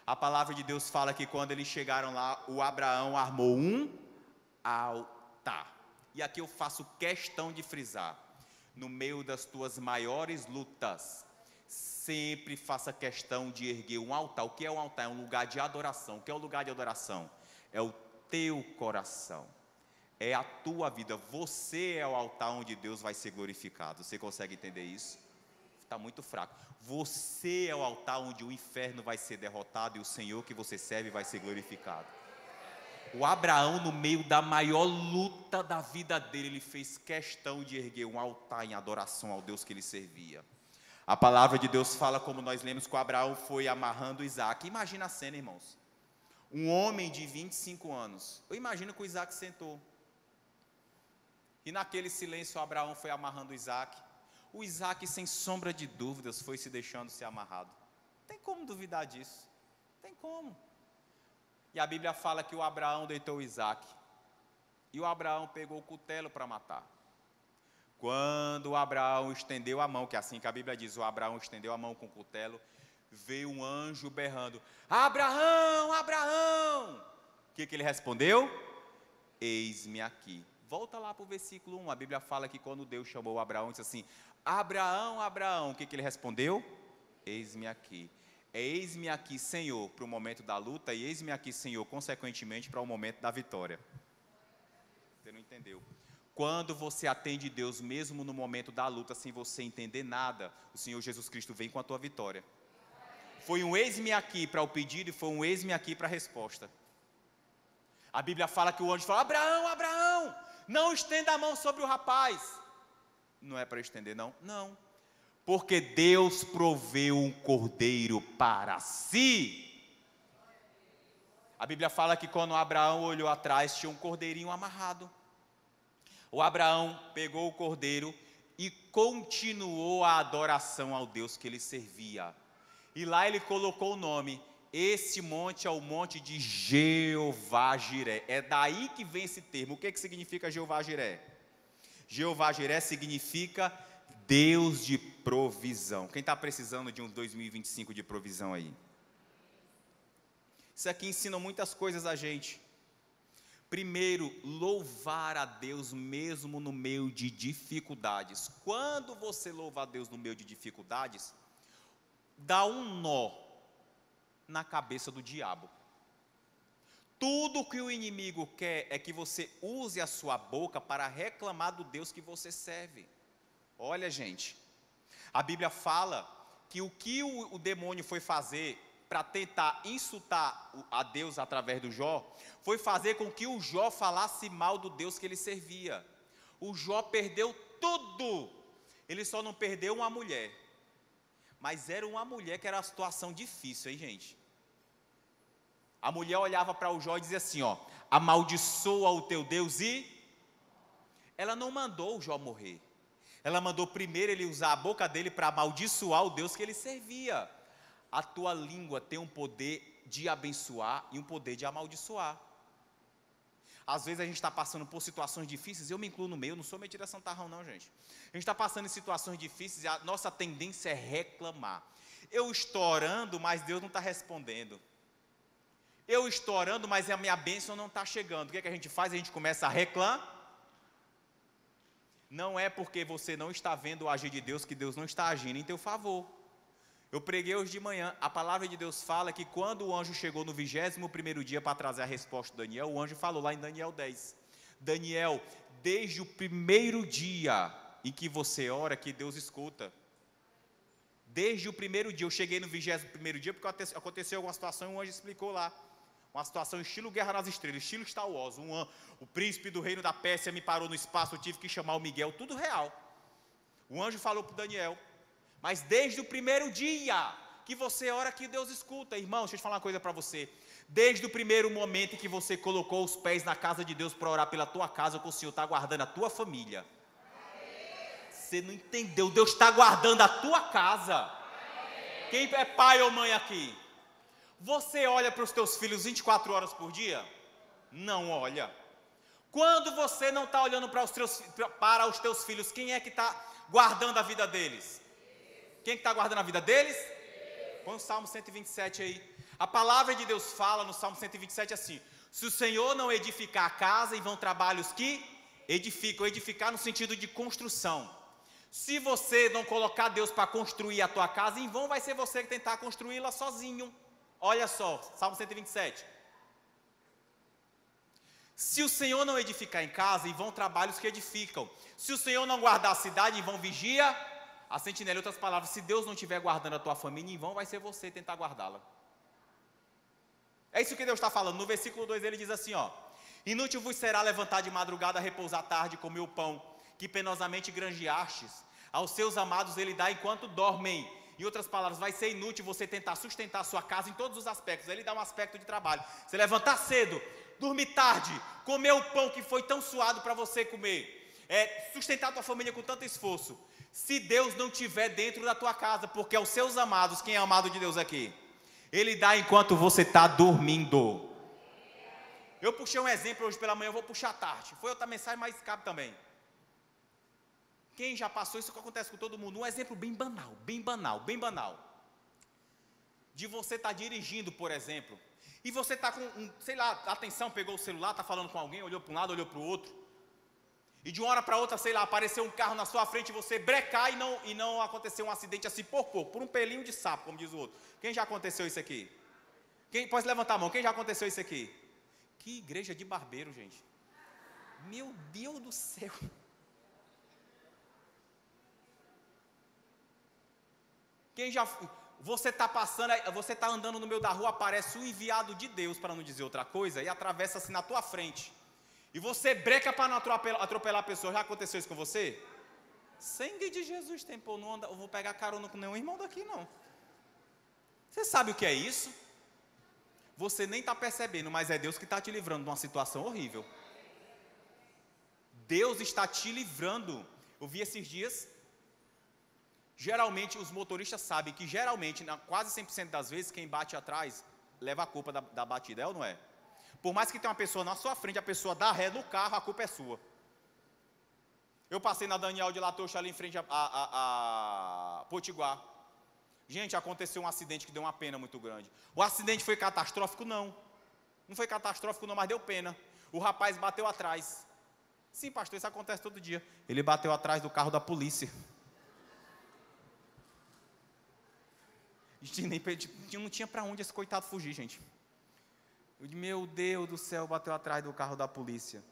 A palavra de Deus fala que quando eles chegaram lá, o Abraão armou um altar. E aqui eu faço questão de frisar: no meio das tuas maiores lutas, sempre faça questão de erguer um altar. O que é um altar? É um lugar de adoração. O que é um lugar de adoração? É o teu coração. É a tua vida. Você é o altar onde Deus vai ser glorificado. Você consegue entender isso? Está muito fraco. Você é o altar onde o inferno vai ser derrotado e o Senhor que você serve vai ser glorificado. O Abraão, no meio da maior luta da vida dele, ele fez questão de erguer um altar em adoração ao Deus que ele servia. A palavra de Deus fala, como nós lemos, que o Abraão foi amarrando Isaac. Imagina a cena, irmãos. Um homem de 25 anos. Eu imagino que o Isaac sentou. E naquele silêncio, o Abraão foi amarrando Isaac. O Isaac, sem sombra de dúvidas, foi se deixando ser amarrado. Tem como duvidar disso? Tem como. E a Bíblia fala que o Abraão deitou Isaac. E o Abraão pegou o cutelo para matar. Quando o Abraão estendeu a mão, que é assim que a Bíblia diz, o Abraão estendeu a mão com o cutelo, veio um anjo berrando: Abraão, Abraão! O que ele respondeu? Eis-me aqui. Volta lá para o versículo 1, a Bíblia fala que quando Deus chamou Abraão, disse assim: Abraão, Abraão, o que ele respondeu? Eis-me aqui. É eis-me aqui, Senhor, para o momento da luta, e eis-me aqui, Senhor, consequentemente, para o momento da vitória. Você não entendeu? Quando você atende Deus, mesmo no momento da luta, sem você entender nada, o Senhor Jesus Cristo vem com a tua vitória. Foi um eis-me aqui para o pedido e foi um eis-me aqui para a resposta. A Bíblia fala que o anjo fala: Abraão, Abraão, não estenda a mão sobre o rapaz. Não é para estender, não? Não. Porque Deus proveu um cordeiro para si. A Bíblia fala que quando Abraão olhou atrás, tinha um cordeirinho amarrado. O Abraão pegou o cordeiro e continuou a adoração ao Deus que ele servia. E lá ele colocou o nome: esse monte é o monte de Jeová Jiré. É daí que vem esse termo. O que significa Jeová Jiré? Jeová Jiré significa Deus de provisão. Quem está precisando de um 2025 de provisão aí? Isso aqui ensina muitas coisas a gente. Primeiro, louvar a Deus mesmo no meio de dificuldades. Quando você louva a Deus no meio de dificuldades, dá um nó na cabeça do diabo. Tudo que o inimigo quer é que você use a sua boca para reclamar do Deus que você serve. Olha, gente, a Bíblia fala que o demônio foi fazer para tentar insultar a Deus através do Jó, foi fazer com que o Jó falasse mal do Deus que ele servia. O Jó perdeu tudo, ele só não perdeu uma mulher, mas era uma mulher que era uma situação difícil, hein, gente? A mulher olhava para o Jó e dizia assim, ó, amaldiçoa o teu Deus e... Ela não mandou o Jó morrer, ela mandou primeiro ele usar a boca dele para amaldiçoar o Deus que ele servia. A tua língua tem um poder de abençoar e um poder de amaldiçoar. Às vezes a gente está passando por situações difíceis, eu me incluo no meio, eu não sou metida santarrão não, gente. A gente está passando em situações difíceis e a nossa tendência é reclamar. Eu estou orando, mas Deus não está respondendo. Eu estou orando, mas a minha bênção não está chegando. O que é que a gente faz? A gente começa a reclamar. Não é porque você não está vendo o agir de Deus que Deus não está agindo em teu favor. Eu preguei hoje de manhã, a palavra de Deus fala que quando o anjo chegou no 21º dia para trazer a resposta de Daniel, o anjo falou lá em Daniel 10, Daniel, desde o primeiro dia em que você ora, que Deus escuta. Desde o primeiro dia, eu cheguei no 21º dia, porque aconteceu alguma situação e o anjo explicou lá. Uma situação estilo Guerra nas Estrelas, estilo Star Wars. O príncipe do reino da Pérsia me parou no espaço, eu tive que chamar o Miguel, tudo real. O anjo falou para o Daniel, mas desde o primeiro dia que você ora, que Deus escuta. Irmão, deixa eu te falar uma coisa para você. Desde o primeiro momento em que você colocou os pés na casa de Deus para orar pela tua casa, que o Senhor está guardando a tua família. Você não entendeu, Deus está guardando a tua casa. Quem é pai ou mãe aqui? Você olha para os teus filhos 24 horas por dia? Não olha. Quando você não está olhando para os teus filhos, quem é que está guardando a vida deles? Quem está guardando a vida deles? Põe o Salmo 127 aí. A palavra de Deus fala no Salmo 127 assim: se o Senhor não edificar a casa, em vão trabalhos que edificam. Edificar no sentido de construção. Se você não colocar Deus para construir a tua casa, em vão vai ser você que tentar construí-la sozinho. Olha só, Salmo 127. Se o Senhor não edificar em casa, em vão trabalhos que edificam. Se o Senhor não guardar a cidade, em vão vigia a sentinela. Em outras palavras, se Deus não estiver guardando a tua família, em vão vai ser você tentar guardá-la. É isso que Deus está falando. No versículo 2 ele diz assim, ó: inútil vos será levantar de madrugada, repousar tarde, comer o pão que penosamente granjeastes. Aos seus amados ele dá enquanto dormem. Em outras palavras, vai ser inútil você tentar sustentar a sua casa em todos os aspectos. Ele dá um aspecto de trabalho. Você levantar cedo, dormir tarde, comer o pão que foi tão suado para você comer, sustentar a tua família com tanto esforço. Se Deus não estiver dentro da tua casa, porque aos seus amados, quem é amado de Deus aqui? Ele dá enquanto você está dormindo. Eu puxei um exemplo hoje pela manhã, eu vou puxar tarde. Foi outra mensagem, mas cabe também. Quem já passou, isso que acontece com todo mundo. Um exemplo bem banal, bem banal, bem banal. De você estar dirigindo, por exemplo, e você está com, sei lá, atenção, pegou o celular, está falando com alguém, olhou para um lado, olhou para o outro. E de uma hora para outra, sei lá, apareceu um carro na sua frente, você brecar e não aconteceu um acidente assim por pouco, por um pelinho de sapo, como diz o outro. Quem já aconteceu isso aqui? Quem pode levantar a mão? Quem já aconteceu isso aqui? Que igreja de barbeiro, gente. Meu Deus do céu. Quem já... Você está passando, você está andando no meio da rua, aparece um enviado de Deus, para não dizer outra coisa, e atravessa assim na tua frente. E você breca para não atropelar a pessoa. Já aconteceu isso com você? Sangue de Jesus tem, pô, não anda, eu vou pegar carona com nenhum irmão daqui não. Você sabe o que é isso? Você nem está percebendo, mas é Deus que está te livrando de uma situação horrível. Deus está te livrando. Eu vi esses dias, geralmente os motoristas sabem que geralmente, quase 100% das vezes, quem bate atrás leva a culpa da batida, é ou não é? Por mais que tenha uma pessoa na sua frente, a pessoa dá ré no carro, a culpa é sua. Eu passei na Daniel de Latocha ali em frente a Potiguar. Gente, aconteceu um acidente que deu uma pena muito grande. O acidente foi catastrófico? Não. Não foi catastrófico não, mas deu pena. O rapaz bateu atrás. Sim, pastor, isso acontece todo dia. Ele bateu atrás do carro da polícia. Não tinha para onde esse coitado fugir, gente. Meu Deus do céu, bateu atrás do carro da polícia.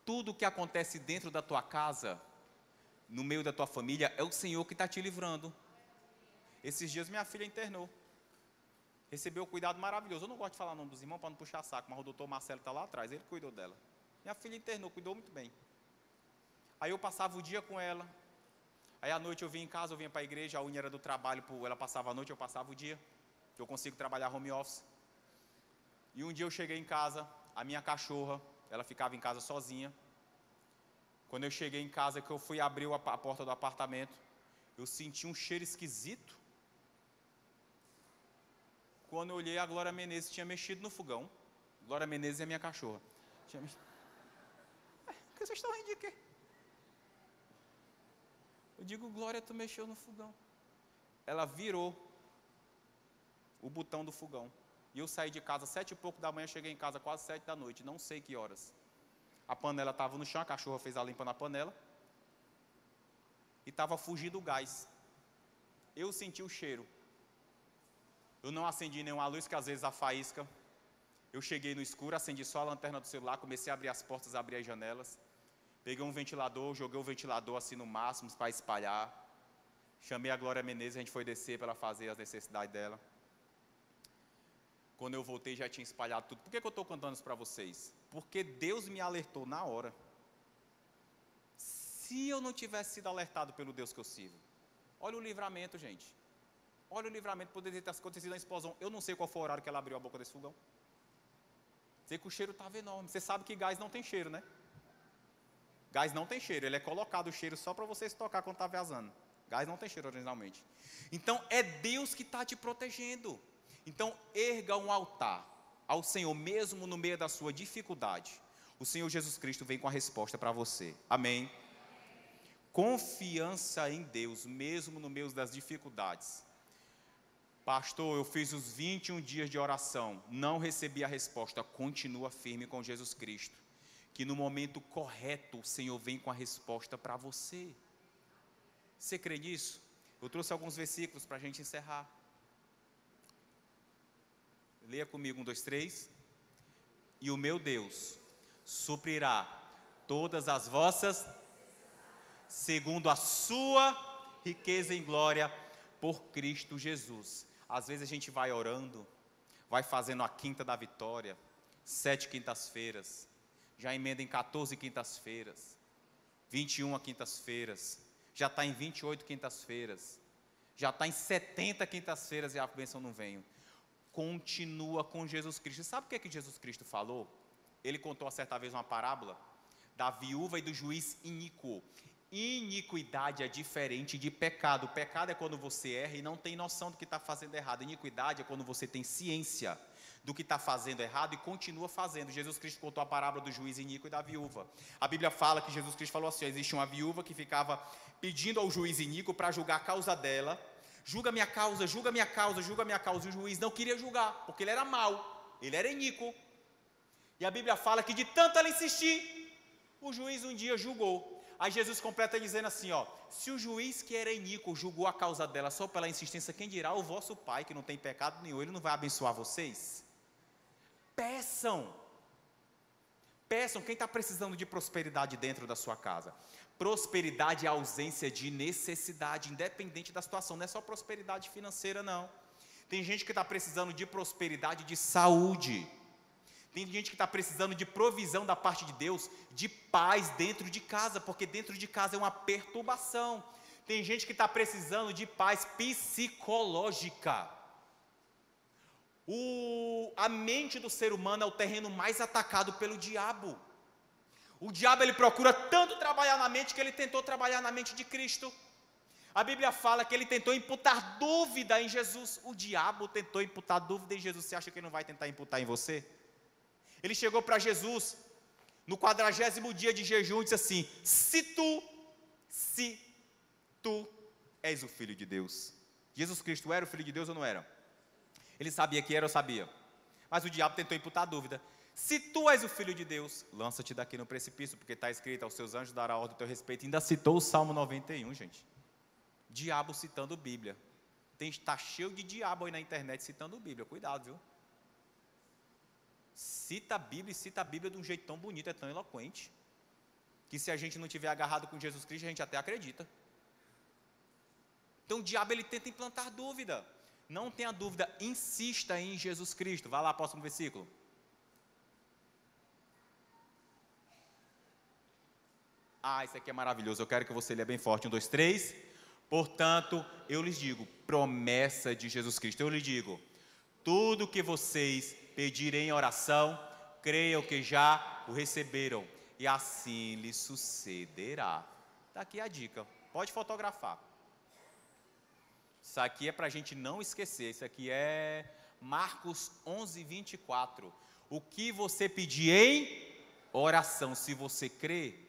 Tudo que acontece dentro da tua casa, no meio da tua família, é o Senhor que está te livrando. Esses dias minha filha internou. Recebeu o cuidado maravilhoso. Eu não gosto de falar o nome dos irmãos para não puxar saco, mas o doutor Marcelo está lá atrás, ele cuidou dela. Minha filha internou, cuidou muito bem. Aí eu passava o dia com ela. Aí à noite eu vinha em casa, eu vinha para a igreja, a unha era do trabalho, ela passava a noite, eu passava o dia. Eu consigo trabalhar home office. E um dia eu cheguei em casa, a minha cachorra, ela ficava em casa sozinha. Quando eu cheguei em casa, que eu fui abrir a porta do apartamento, eu senti um cheiro esquisito. Quando eu olhei, a Glória Menezes tinha mexido no fogão. Glória Menezes é minha cachorra. Tinha mexido. Por que vocês estão rindo de quê? Eu digo, Glória, tu mexeu no fogão. Ela virou o botão do fogão. E eu saí de casa 7h pouco da manhã, cheguei em casa quase 7 da noite, não sei que horas. A panela estava no chão, a cachorra fez a limpa na panela. E estava fugindo o gás. Eu senti o cheiro. Eu não acendi nenhuma luz, que às vezes a faísca. Eu cheguei no escuro, acendi só a lanterna do celular, comecei a abrir as portas, abrir as janelas. Peguei um ventilador, joguei o ventilador assim no máximo para espalhar. Chamei a Glória Menezes, a gente foi descer para ela fazer as necessidades dela. Quando eu voltei já tinha espalhado tudo. Por que eu estou contando isso para vocês? Porque Deus me alertou na hora. Se eu não tivesse sido alertado pelo Deus que eu sirvo. Olha o livramento, gente. Olha o livramento, poderia ter acontecido na explosão. Eu não sei qual foi o horário que ela abriu a boca desse fogão. Sei que o cheiro estava enorme. Você sabe que gás não tem cheiro, né? Gás não tem cheiro. Ele é colocado o cheiro só para você se tocar quando está vazando. Gás não tem cheiro originalmente. Então é Deus que está te protegendo. Então erga um altar ao Senhor, mesmo no meio da sua dificuldade. O Senhor Jesus Cristo vem com a resposta para você. Amém? Confiança em Deus, mesmo no meio das dificuldades. Pastor, eu fiz os 21 dias de oração, não recebi a resposta. Continua firme com Jesus Cristo, que no momento correto o Senhor vem com a resposta para você. Você crê nisso? Eu trouxe alguns versículos para a gente encerrar. Leia comigo, 1, 2, 3. E o meu Deus suprirá todas as vossas, segundo a sua riqueza em glória, por Cristo Jesus. Às vezes a gente vai orando, vai fazendo a quinta da vitória, 7 quintas-feiras, já emenda em 14 quintas-feiras, 21 quintas-feiras, já está em 28 quintas-feiras, já está em 70 quintas-feiras e a bênção não vem. Continua com Jesus Cristo. Sabe o que Jesus Cristo falou? Ele contou certa vez uma parábola da viúva e do juiz iníquo. Iniquidade é diferente de pecado. Pecado é quando você erra e não tem noção do que está fazendo errado. Iniquidade é quando você tem ciência do que está fazendo errado e continua fazendo. Jesus Cristo contou a parábola do juiz iníquo e da viúva. A Bíblia fala que Jesus Cristo falou assim: existe uma viúva que ficava pedindo ao juiz iníquo para julgar a causa dela. Julga minha causa, julga minha causa, julga minha causa. E o juiz não queria julgar, porque ele era mau, ele era iníquo. E a Bíblia fala que de tanto ela insistir, o juiz um dia julgou. Aí Jesus completa dizendo assim, ó: se o juiz que era iníquo julgou a causa dela só pela insistência, quem dirá o vosso Pai, que não tem pecado nenhum, ele não vai abençoar vocês? Peçam. Peçam. Quem está precisando de prosperidade dentro da sua casa? Prosperidade é a ausência de necessidade, independente da situação. Não é só prosperidade financeira, não. Tem gente que está precisando de prosperidade de saúde. Tem gente que está precisando de provisão da parte de Deus, de paz dentro de casa, porque dentro de casa é uma perturbação. Tem gente que está precisando de paz psicológica. A mente do ser humano é o terreno mais atacado pelo diabo. O diabo ele procura tanto trabalhar na mente que ele tentou trabalhar na mente de Cristo. A Bíblia fala que ele tentou imputar dúvida em Jesus. O diabo tentou imputar dúvida em Jesus. Você acha que ele não vai tentar imputar em você? Ele chegou para Jesus no 40º dia de jejum e disse assim: se tu és o Filho de Deus. Jesus Cristo era o Filho de Deus ou não era? Ele sabia que era ou sabia? Mas o diabo tentou imputar dúvida. Se tu és o Filho de Deus, lança-te daqui no precipício, porque está escrito: aos seus anjos dará ordem do teu respeito. Ainda citou o Salmo 91, gente. Diabo citando Bíblia. Está cheio de diabo aí na internet citando Bíblia, cuidado, viu? Cita a Bíblia de um jeito tão bonito, é tão eloquente, que se a gente não tiver agarrado com Jesus Cristo, a gente até acredita. Então o diabo ele tenta implantar dúvida. Não tenha dúvida, insista em Jesus Cristo. Vá lá, próximo versículo. Isso aqui é maravilhoso, eu quero que você leia bem forte. 1, 2, 3. Portanto, eu lhes digo, promessa de Jesus Cristo. Eu lhes digo, tudo que vocês pedirem em oração, creiam que já o receberam, e assim lhes sucederá. Está aqui a dica, pode fotografar. Isso aqui é para a gente não esquecer, isso aqui é Marcos 11, 24. O que você pedir em oração, se você crer,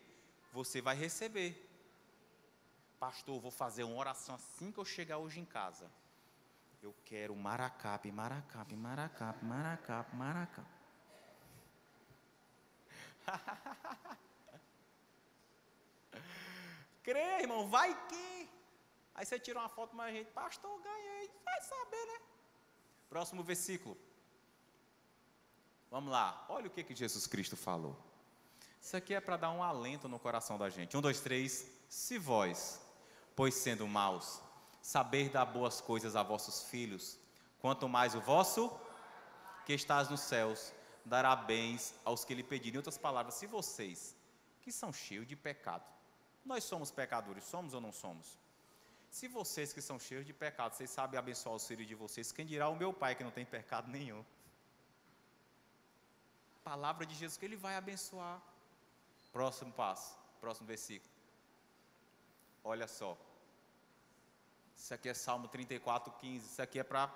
você vai receber. Pastor, vou fazer uma oração assim que eu chegar hoje em casa. Eu quero maracape, maracape, maracape, maracape, maracape. Crê, irmão, vai que. Aí você tira uma foto mais gente. Pastor, ganhei. Vai saber, né? Próximo versículo. Vamos lá. Olha o que Jesus Cristo falou. Isso aqui é para dar um alento no coração da gente. 1, 2, 3. Se vós, pois sendo maus, saber dar boas coisas a vossos filhos, quanto mais o vosso, que estás nos céus, dará bens aos que lhe pedirem. Em outras palavras, se vocês, que são cheios de pecado, nós somos pecadores, somos ou não somos? Se vocês que são cheios de pecado, vocês sabem abençoar os filhos de vocês, quem dirá o meu Pai que não tem pecado nenhum? Palavra de Jesus que Ele vai abençoar. Próximo passo, próximo versículo. Olha só. Isso aqui é Salmo 34, 15. Isso aqui é para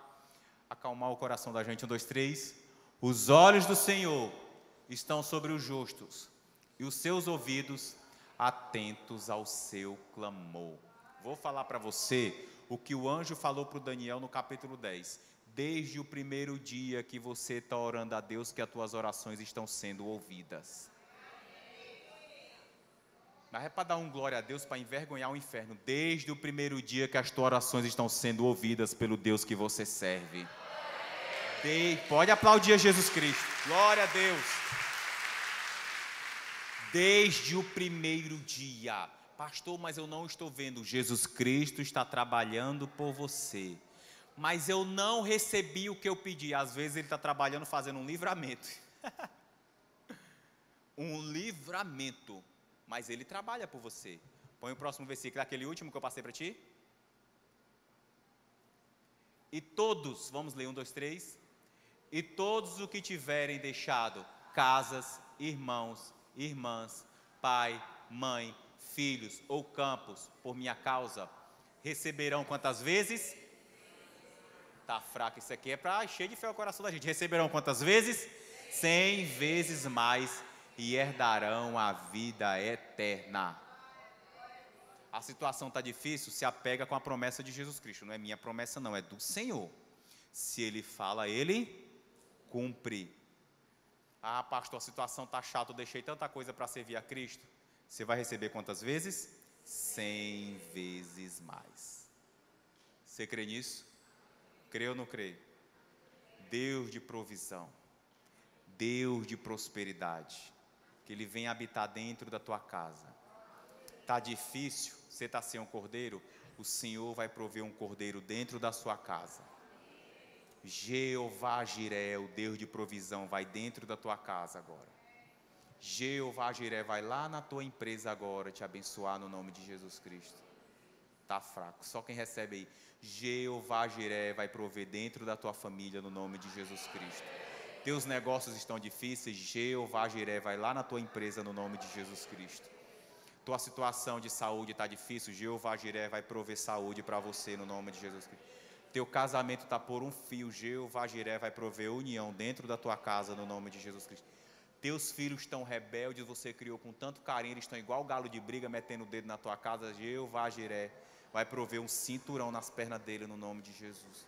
acalmar o coração da gente. 1, 2, 3. Os olhos do Senhor estão sobre os justos, e os seus ouvidos atentos ao seu clamor. Vou falar para você o que o anjo falou para o Daniel no capítulo 10. Desde o primeiro dia que você está orando a Deus, que as tuas orações estão sendo ouvidas. Mas é para dar um glória a Deus, para envergonhar o inferno. Desde o primeiro dia que as tuas orações estão sendo ouvidas pelo Deus que você serve. Pode aplaudir a Jesus Cristo. Glória a Deus. Desde o primeiro dia. Pastor, mas eu não estou vendo. Jesus Cristo está trabalhando por você. Mas eu não recebi o que eu pedi. Às vezes Ele está trabalhando fazendo um livramento. Um livramento. Mas Ele trabalha por você. Põe o próximo versículo, aquele último que eu passei para ti. E todos, vamos ler 1, 2, 3. E todos os que tiverem deixado casas, irmãos, irmãs, pai, mãe, filhos ou campos, por minha causa, receberão quantas vezes? Tá fraco, isso aqui é para encher de fé o coração da gente. Receberão quantas vezes? 100 vezes mais. E herdarão a vida eterna. A situação está difícil, se apega com a promessa de Jesus Cristo. Não é minha promessa não, é do Senhor. Se Ele fala, Ele cumpre. Pastor, a situação está chata, eu deixei tanta coisa para servir a Cristo. Você vai receber quantas vezes? 100 vezes mais. Você crê nisso? Crê ou não crê? Deus de provisão. Deus de prosperidade. Que Ele venha habitar dentro da tua casa. Está difícil, você está sem um cordeiro, o Senhor vai prover um cordeiro dentro da sua casa. Jeová Jiré, o Deus de provisão, vai dentro da tua casa agora. Jeová Jiré, vai lá na tua empresa agora te abençoar no nome de Jesus Cristo. Está fraco, só quem recebe aí. Jeová Jiré vai prover dentro da tua família no nome de Jesus Cristo. Teus negócios estão difíceis, Jeová Jiré, vai lá na tua empresa no nome de Jesus Cristo. Tua situação de saúde está difícil, Jeová Jiré vai prover saúde para você no nome de Jesus Cristo. Teu casamento está por um fio, Jeová Jiré vai prover união dentro da tua casa no nome de Jesus Cristo. Teus filhos estão rebeldes, você criou com tanto carinho, eles estão igual galo de briga, metendo o dedo na tua casa, Jeová Jiré vai prover um cinturão nas pernas dele no nome de Jesus.